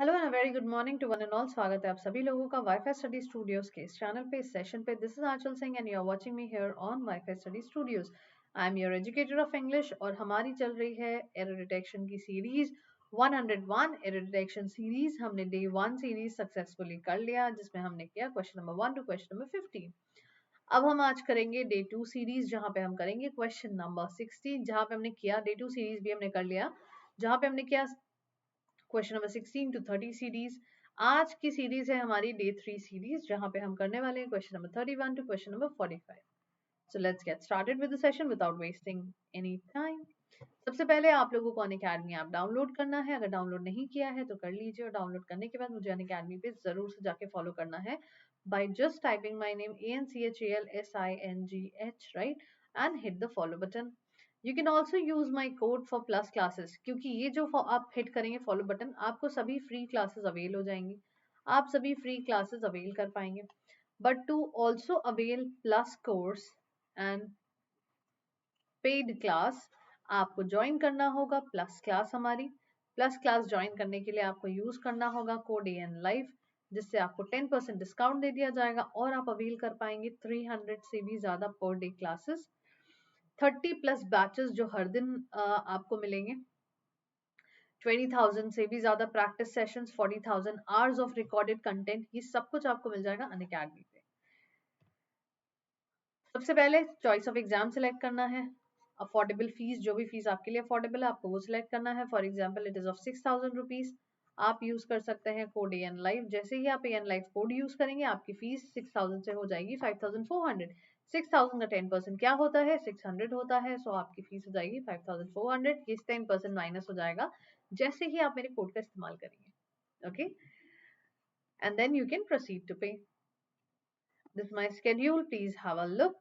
Hello and very good morning to one and all. स्वागत है आप सभी लोगों का वाईफाई स्टडी स्टूडियोज के इस चैनल पे, इस सेशन पे। This is Aanchal Singh and you are watching me here on WiFi Study Studios. I am your educator of English और हमारी चल रही है एरर डिटेक्शन की सीरीज 101 एरर डिटेक्शन सीरीज। हमने डे 1 सीरीज सक्सेसफुली कर लिया, जिसमें हमने किया question number 1 to question number 15। अब हम आज करेंगे डे 2 सीरीज, जहां पे हम करेंगे क्वेश्चन नंबर 16। जहां पे हमने किया डे 2 सीरीज भी हमने कर लिया, जहां पे हमने किया क्वेश्चन नंबर 16 टू 30 सीरीज। आज की सीरीज है हमारी डे 3 सीरीज, जहां पे हम करने वाले हैं question number 31 to question number 45। So let's get started with the session without wasting any time. सबसे पहले आप लोगों को अनअकैडमी ऐप डाउनलोड करना है। अगर डाउनलोड नहीं किया है तो कर लीजिए, और डाउनलोड करने के बाद मुझे अनअकैडमी पे जरूर से जाके फॉलो करना है by just typing my name ANCHALSINGH, right, and hit the follow button. You can also use my code for plus classes, क्योंकि ये जो आप हिट करेंगे फॉलो बटन, आपको सभी फ्री क्लासेस अवेल हो जाएंगी। आप सभी फ्री क्लासेस अवेल कर पाएंगे। But to also avail plus course and paid class, आपको ज्वाइन करना होगा प्लस क्लास हमारी। प्लस क्लास ज्वाइन करने के लिए आपको यूज करना होगा कोड AN लाइव, जिससे आपको 10% डिस्काउंट दे दिया जाएगा और आप अवेल कर पाएंगे 300 से भी ज्यादा per day classes, 30 plus batches जो हर दिन आपको मिलेंगे, 20,000 से भी ज्यादा practice sessions, 40,000 hours of recorded content, ये सब कुछ आपको मिल जाएगा अनअकैडमी पे। सबसे पहले चॉइस ऑफ एग्जाम सिलेक्ट करना है। अफोर्डेबल फीस, जो भी फीस आपके लिए अफोर्डेबल है आपको वो सिलेक्ट करना है। For example it is of 6,000 rupees. आप यूज कर सकते हैं कोड AN लाइव। जैसे ही आप AN लाइव कोड यूज करेंगे आपकी फीस 6,000 से हो जाएगी 5,400। 6,000 का 10% क्या होता है, 600 होता है। सो आपकी फीस हो जाएगी 5,400। ये 10% माइनस हो जाएगा जैसे ही आप मेरे कोड का इस्तेमाल करेंगे। Okay, and then you can proceed to pay. This is my schedule, please have a look.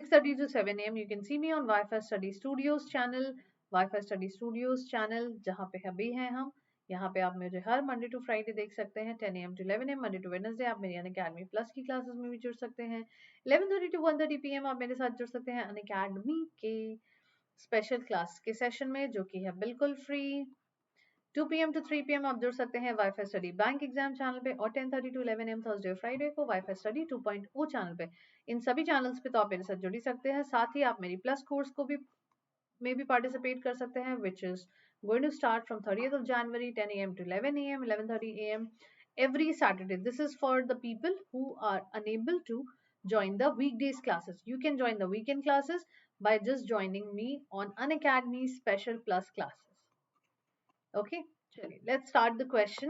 6:30 to 7 a.m. you can see me on Wi-Fi Study Studios channel. Wi-Fi Study Studios channel जहाँ पे अभी हैं हम, यहाँ पे आप मुझे हर Monday to Friday देख सकते हैं 10 a.m. to 11 a.m. Monday to Wednesday आप मेरी अनअकैडमी प्लस की क्लासेस में भी जुड़ सकते हैं। 11:30 to 1:30 p.m. आप मेरे साथ जुड़ सकते हैं अनअकैडमी के स्पेशल क्लास के सेशन में, जो कि है बिल्कुल फ्री। 2 p.m. to 3 p.m. आप जुड़ सकते हैं wifi study bank exam channel पे, और 10:30 to 11 a.m. थर्सडे फ्राइडे को वाईफाई स्टडी 2.0 चैनल पे। इन सभी चैनल्स पे तो आप मेरे साथ जुड़ ही सकते हैं। साथ ही आप मेरी प्लस कोर्स को भी में भी पार्टिसिपेट कर सकते हैं, which is going to start from 30th of January 10 a.m. to 11 a.m. 11:30 a.m. every Saturday. This is for the people who are unable to join the weekdays classes. You can join the weekend classes by just joining me on Unacademy special plus classes. Okay, let's start the question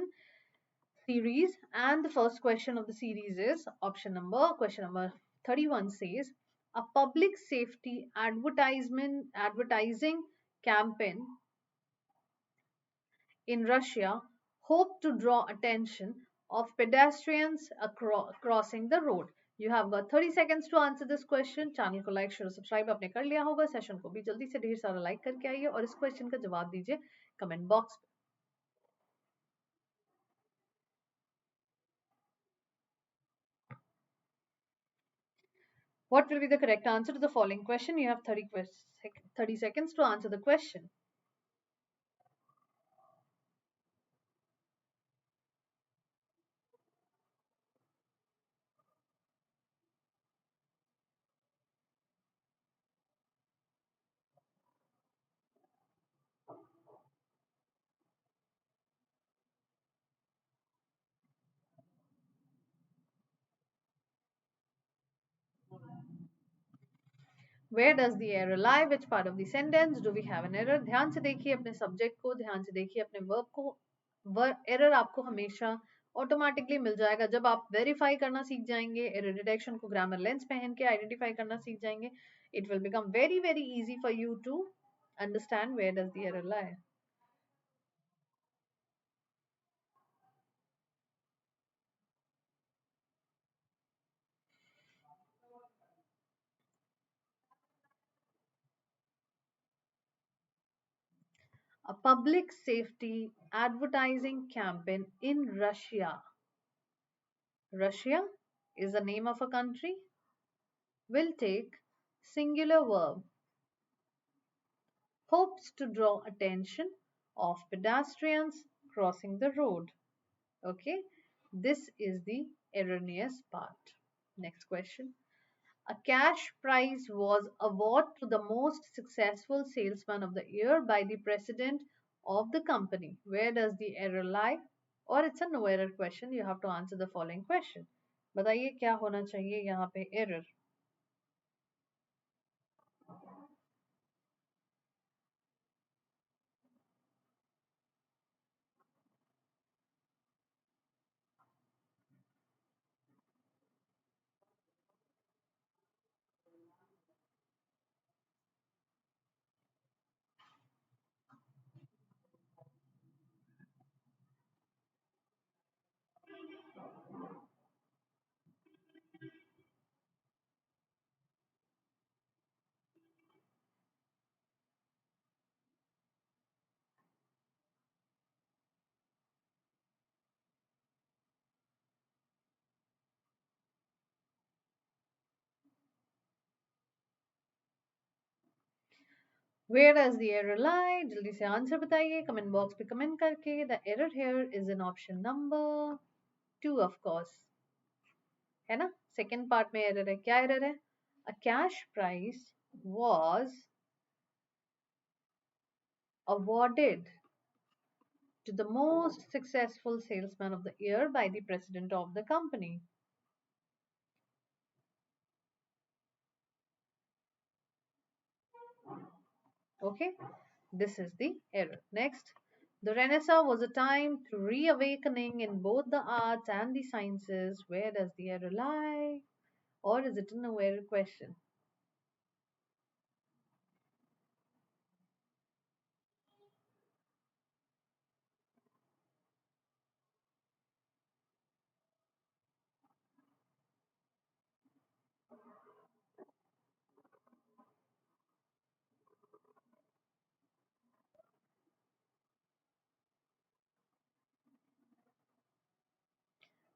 series. And the first question of the series is question number 31 says, a public safety advertising campaign in Russia hoped to draw attention of pedestrians crossing the road. You have got 30 seconds to answer this question. Channel को like share subscribe आपने कर लिया होगा। Session को भी जल्दी से ढेर सारा लाइक करके आइए और इस क्वेश्चन का जवाब दीजिए कमेंट बॉक्स में। What will be the correct answer to the following question? You have 30 seconds to answer the question. Where does the error lie? Which part of the sentence do we have an error? ध्यान से देखिए अपने subject को, ध्यान से देखिए अपने verb को। एरर आपको हमेशा ऑटोमेटिकली मिल जाएगा जब आप वेरीफाई करना सीख जाएंगे, एरर डिटेक्शन को ग्रामर लेंस पहन के आइडेंटिफाई करना सीख जाएंगे। It will become very very easy for you to understand where does the error lie. A public safety advertising campaign in Russia. Russia is the name of a country. Will take singular verb. Hopes to draw attention of pedestrians crossing the road. Okay, this is the erroneous part. Next question. A cash prize was awarded to the most successful salesman of the year by the president of the company. Where does the error lie? Or it's a no error question. You have to answer the following question. बताइए क्या होना चाहिए यहाँ पे error? Where does the error lie? जल्दी से answer बताइए comment box पे कमेंट करके. The error here is in option number 2 of course. है ना? Second part में error है. क्या error है? A cash prize was awarded to the most successful salesman of the year by the president of the company. Okay, this is the error. Next, the Renaissance was a time to reawakening in both the arts and the sciences. Where does the error lie? Or is it an error question?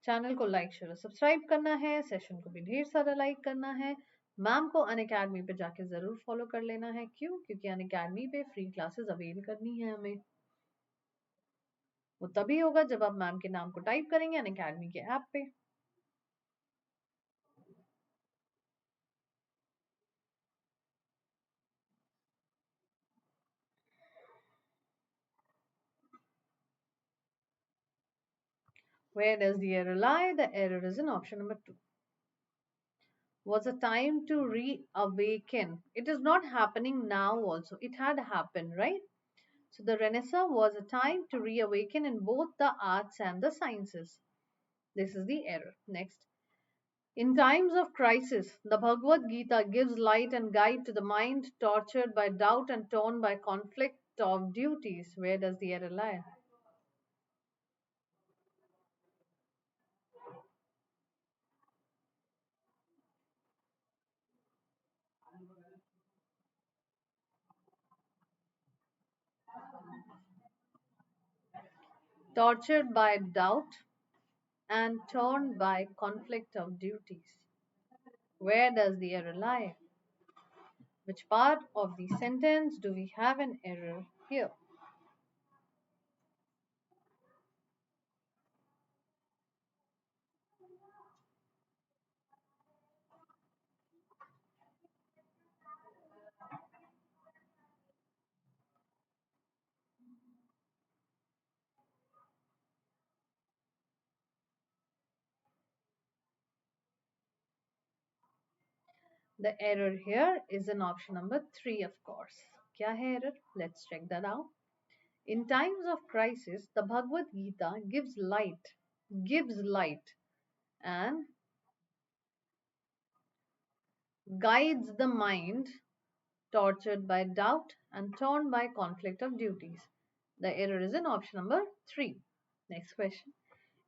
Channel को like share subscribe करना है, session को भी ढेर सारा like करना है. Ma'am को अनअकैडमी पे जाके जरूर फॉलो कर लेना है. क्यों? क्योंकि अनअकैडमी पे फ्री क्लासेस अवेल करनी है हमें. वो तभी होगा जब आप मैम के नाम को टाइप करेंगे अनअकैडमी के ऐप पे. Where does the error lie? The error is in option number 2. Was a time to reawaken. It is not happening now also. It had happened, right? So the Renaissance was a time to reawaken in both the arts and the sciences. This is the error. Next. In times of crisis, the Bhagavad Gita gives light and guide to the mind tortured by doubt and torn by conflict of duties. Where does the error lie? Tortured by doubt and torn by conflict of duties. Where does the error lie? Which part of the sentence do we have an error here? The error here is in option number 3, of course. Kya hai error? Let's check that out. In times of crisis, the Bhagavad Gita gives light, and guides the mind tortured by doubt and torn by conflict of duties. The error is in option number 3. Next question.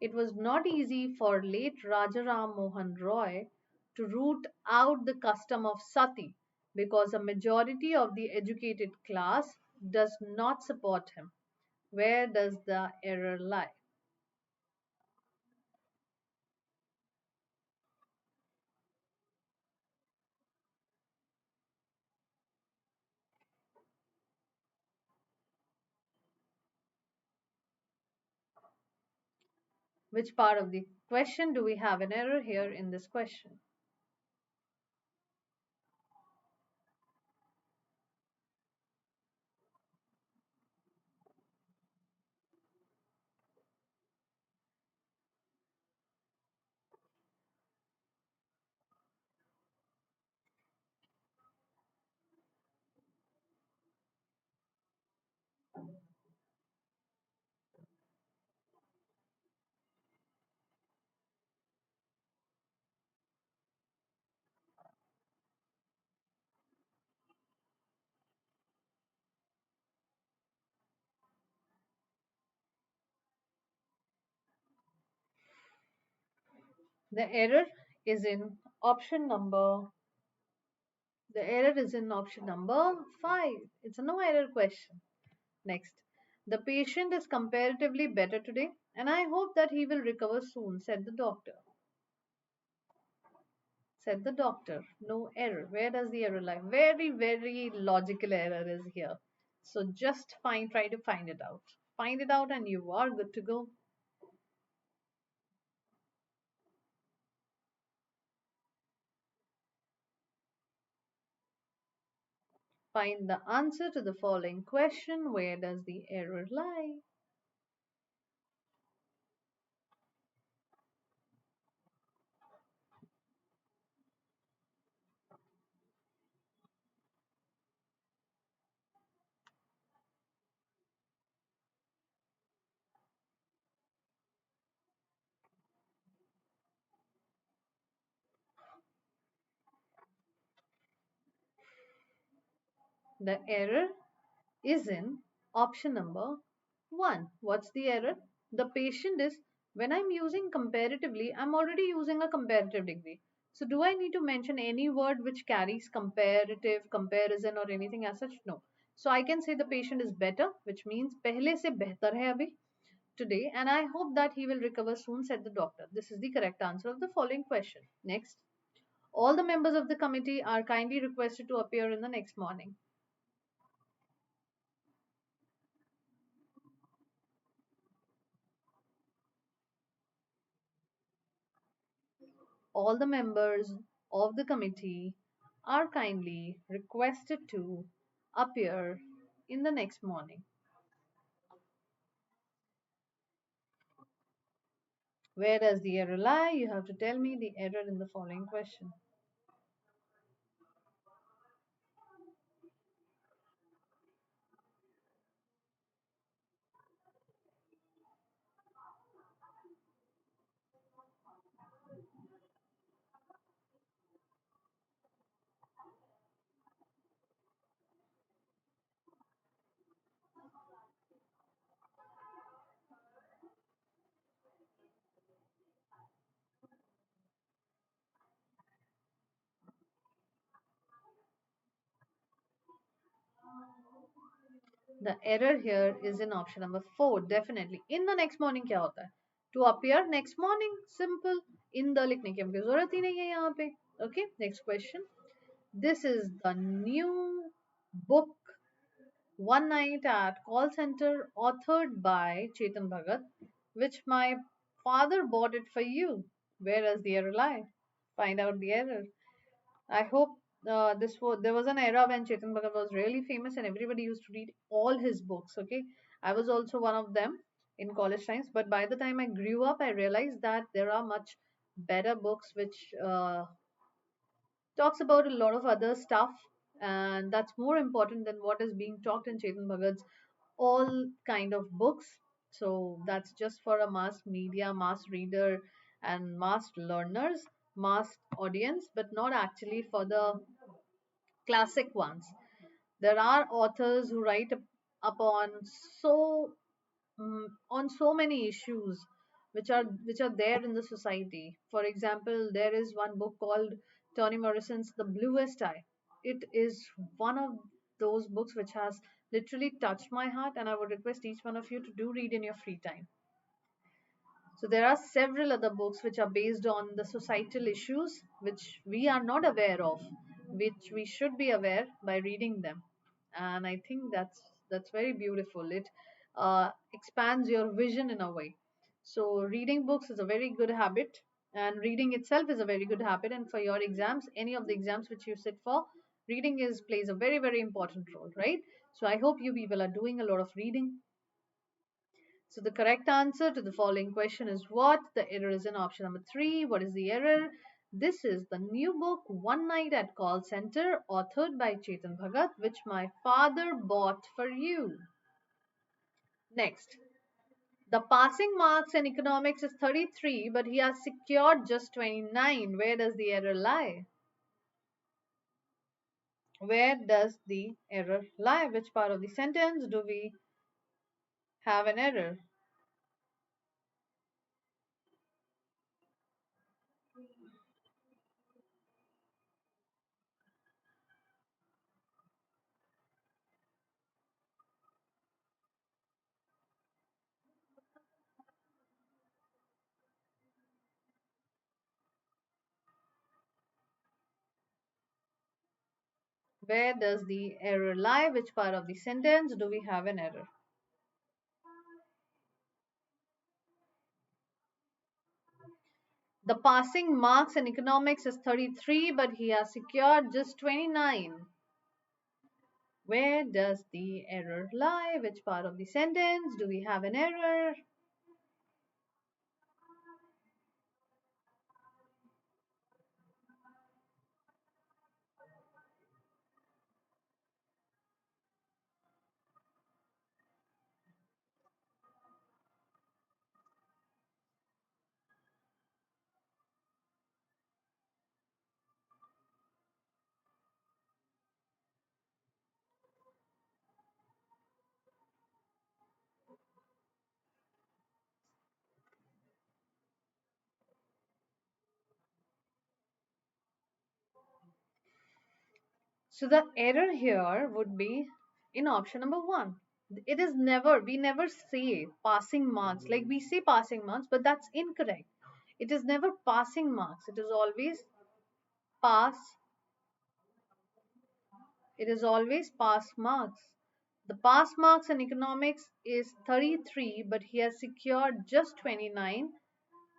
It was not easy for late Rajaram Mohan Roy to root out the custom of sati because a majority of the educated class does not support him. Where does the error lie? Which part of the question do we have an error here in this question? The error is in option number the error is in option number 5. It's a no error question. Next. The patient is comparatively better today and I hope that he will recover soon, said the doctor. Said the doctor. No error. Where does the error lie? Very, very logical error is here. So just try to find it out. Find it out and you are good to go. Find the answer to the following question. Where does the error lie? The error is in option number 1. What's the error? The patient is, when I'm using comparatively, I'm already using a comparative degree. So do I need to mention any word which carries comparative, comparison or anything as such? No. So I can say the patient is better, which means pehle se behtar hai abhi today and I hope that he will recover soon, said the doctor. This is the correct answer of the following question. Next. All the members of the committee are kindly requested to appear in the next morning. All the members of the committee are kindly requested to appear in the next morning. Where does the error lie? You have to tell me the error in the following question. The error here is in option number 4. Definitely. In the next morning क्या होता है? To appear next morning. Simple. In the लिखने की हमको जरूरत ही नहीं है यहाँ पे. Okay. Next question. This is the new book One Night at Call Center authored by Chetan Bhagat, which my father bought it for you. Where does the error lie? Find out the error. I hope there was an era when Chetan Bhagat was really famous and everybody used to read all his books. Okay, I was also one of them in college times. But by the time I grew up, I realized that there are much better books which talks about a lot of other stuff, and that's more important than what is being talked in Chetan Bhagat's all kind of books. So that's just for a mass media, mass reader, and mass learners, mass audience, but not actually for the classic ones. There are authors who write upon so on so many issues which are there in the society. For example, there is one book called Toni Morrison's The Bluest Eye. It is one of those books which has literally touched my heart, and I would request each one of you to do read in your free time. So there are several other books which are based on the societal issues which we are not aware of, which we should be aware by reading them. And I think that's very beautiful. It expands your vision in a way. So reading books is a very good habit, and reading itself is a very good habit. And for your exams, any of the exams which you sit for, reading is plays a very, very important role, right? So I hope you people are doing a lot of reading. So the correct answer to the following question is what? The error is in option number 3. What is the error? This is the new book One Night at Call Center, authored by Chetan Bhagat, which my father bought for you. Next, the passing marks in economics is 33, but he has secured just 29. Where does the error lie? Where does the error lie? Which part of the sentence do we have an error? Where does the error lie? Which part of the sentence do we have an error? The passing marks in economics is 33, but he has secured just 29. Where does the error lie? Which part of the sentence do we have an error? So the error here would be in option number 1. It is never, we never say passing marks. Like we say passing marks, but that's incorrect. It is never passing marks. It is always pass. It is always pass marks. The pass marks in economics is 33, but he has secured just 29.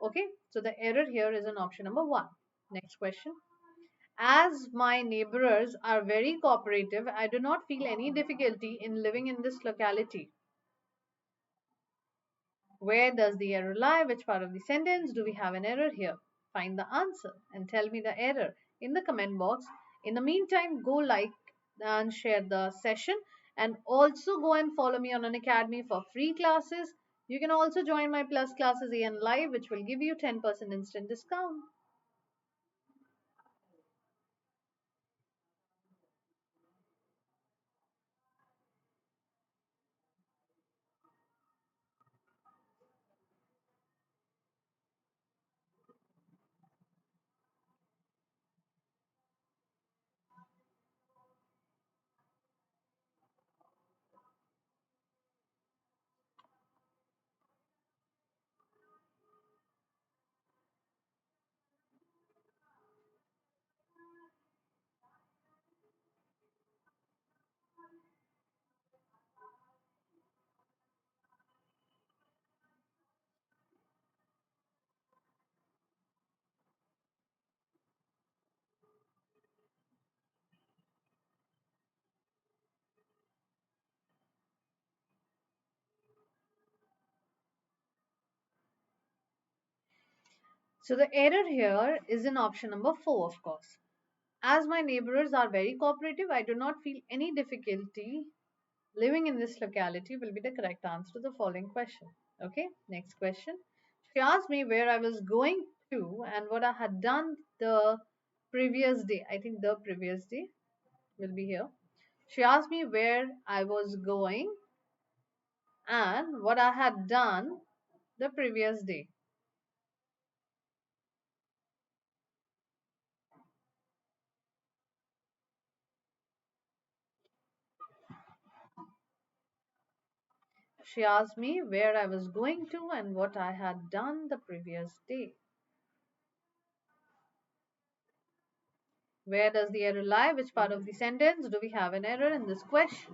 Okay, so the error here is in option number 1. Next question. As my neighbors are very cooperative, I do not feel any difficulty in living in this locality. Where does the error lie? Which part of the sentence do we have an error here? Find the answer and tell me the error in the comment box. In the meantime, go like and share the session, and also go and follow me on Unacademy for free classes. You can also join my plus classes AN live, which will give you 10% instant discount. So the error here is in option number 4, of course. As my neighbors are very cooperative, I do not feel any difficulty living in this locality will be the correct answer to the following question. Okay, next question. She asked me where I was going to and what I had done the previous day. I think the previous day will be here. She asked me where I was going and what I had done the previous day. She asked me where I was going to and what I had done the previous day. Where does the error lie? Which part of the sentence do we have an error in this question?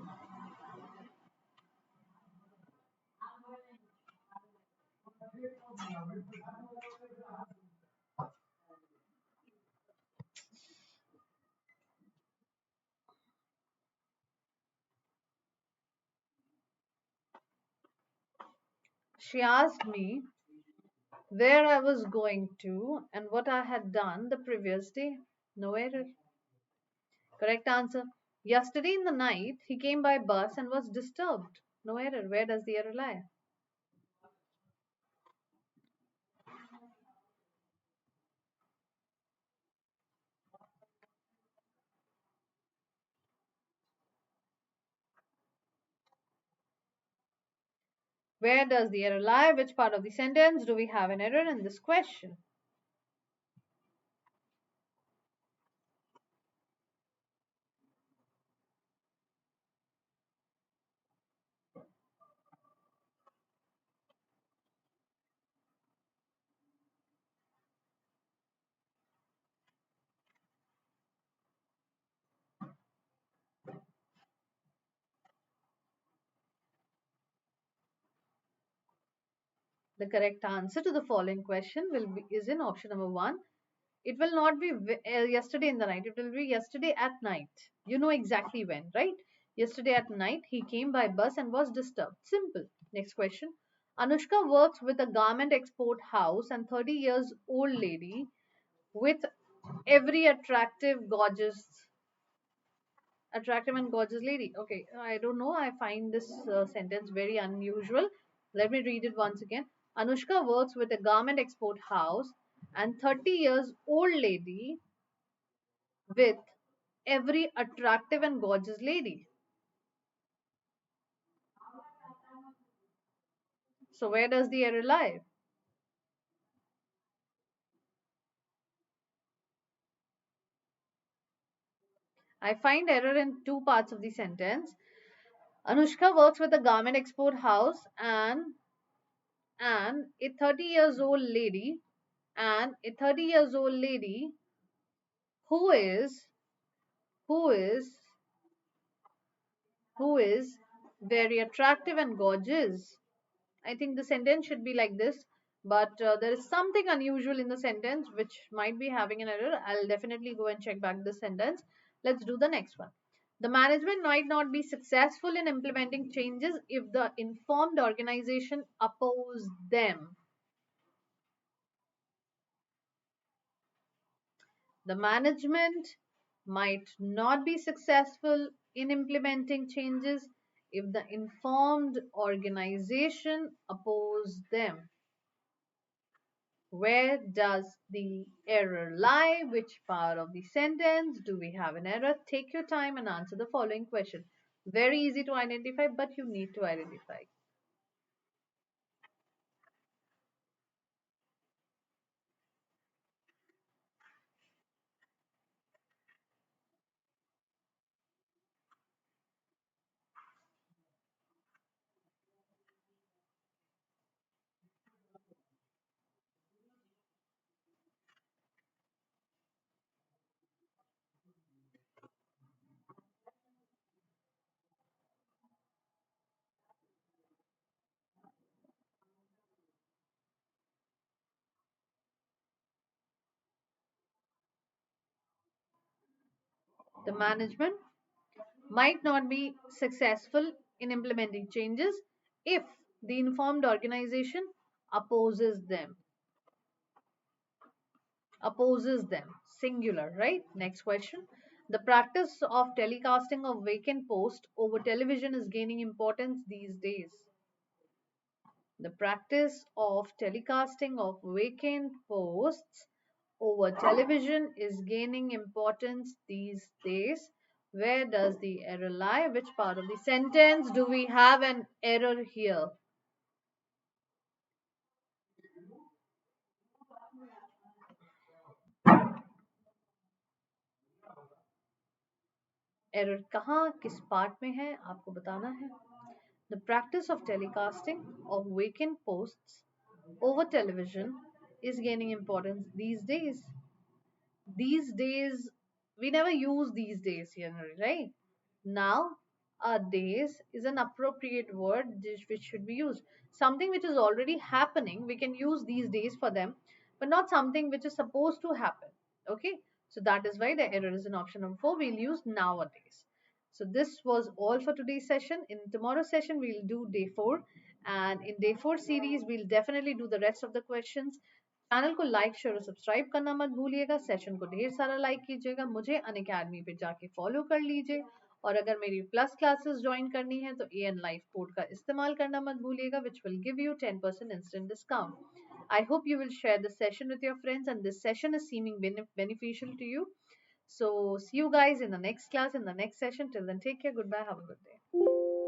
She asked me where I was going to and what I had done the previous day. No error. Correct answer. Yesterday in the night, he came by bus and was disturbed. No error. Where does the error lie? Where does the error lie? Which part of the sentence do we have an error in this question? The correct answer to the following question is in option number 1. It will not be yesterday in the night. It will be yesterday at night. You know exactly when, right? Yesterday at night, he came by bus and was disturbed. Simple. Next question. Anushka works with a garment export house and 30 years old lady with every attractive and gorgeous lady. Okay, I don't know. I find this sentence very unusual. Let me read it once again. Anushka works with a garment export house and 30 years old lady with every attractive and gorgeous lady. So where does the error lie? I find error in two parts of the sentence. Anushka works with a garment export house and a 30 years old lady and a 30 years old lady who is who is who is very attractive and gorgeous. I think the sentence should be like this, but there is something unusual in the sentence which might be having an error. I'll definitely go and check back the sentence. Let's do the next one. The management might not be successful in implementing changes if the informed organization oppose them. The management might not be successful in implementing changes if the informed organization oppose them. Where does the error lie? Which part of the sentence do we have an error? Take your time and answer the following question. Very easy to identify, but you need to identify. The management might not be successful in implementing changes if the informed organization opposes them. Opposes them. Singular, right? Next question. The practice of telecasting of vacant posts over television is gaining importance these days. The practice of telecasting of vacant posts over television is gaining importance these days. Where does the error lie? Which part of the sentence do we have an error here? Error कहाँ किस part में है आपको बताना है. The practice of telecasting of vacant posts over television is gaining importance these days. These days, we never use these days here, right? Now, days is an appropriate word which should be used. Something which is already happening, we can use these days for them, but not something which is supposed to happen. Okay, so that is why the error is in option number 4. We'll use nowadays. So this was all for today's session. In tomorrow's session, we'll do day 4, and in day 4 series, we'll definitely do the rest of the questions. Channel को like share और subscribe करना मत भूलिएगा, session को ढेर सारा like कीजिएगा, मुझे अनअकैडमी पे जाके फॉलो कर लीजिए, और अगर मेरी प्लस क्लासेस ज्वाइन करनी है तो ए एन लाइव कोड का इस्तेमाल करना मत भूलिएगा, which will give you 10% instant discount. I hope you will share the session with your friends and this session is seeming beneficial to you. So see you guys in the next class, in the next session. Till then, take care, goodbye, have a good day.